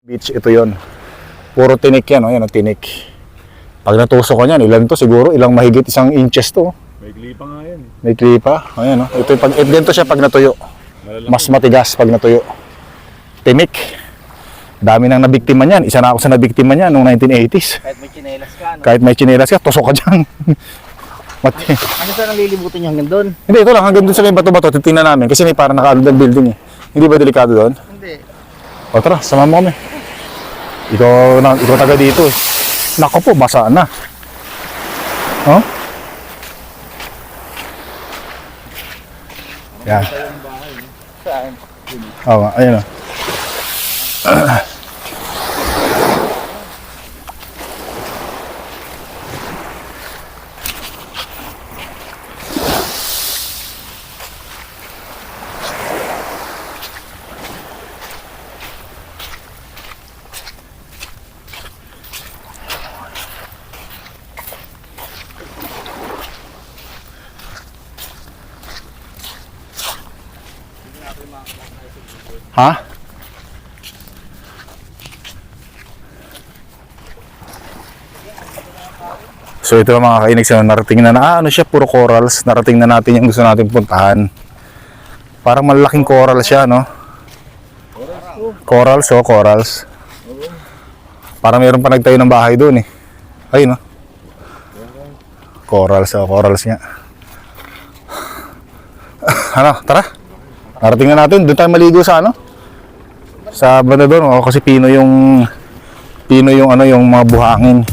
Beach, ito yon. Puro tinik yan, yan ang tinik. Pag natusok ko yan, ilan to? Siguro ilang mahigit 1 inches to. May klipa nga yan. May klipa. Ayan, ito pag ganito siya pag natuyo. Malalaki. Mas matigas pag natuyo. Tinik. Dami nang nabiktima niyan. Isa na ako sa nabiktima niyan noong 1980s. Kahit may chinelas ka, no? Kahit may tsinelas ka, tusok ka dyan. Ano saan ang lilibutin niyo hanggang doon? Hindi, ito lang. Hanggang doon sa may bato-bato, titingnan namin. Kasi may parang nakaano ng building eh. Hindi ba delikado doon? Hindi. O tara, sama mo kami. Ikaw taga dito eh. Nako po, basa na. Oh? Yan. Saan? Oo, ayun o. Ha? So ito mga kainig, narating na ano siya, puro corals. Narating na natin yung gusto natin puntahan. Parang malaking coral siya, no? Corals, oh, corals. Parang mayroon pa nagtayo ng bahay doon eh. Ayun, no? Corals, oh, corals nga. Ano, tara. Narating na natin, doon tayo maligo sa ano? Sa banda doon, oh, kasi pino yung ano, yung mga buhangin.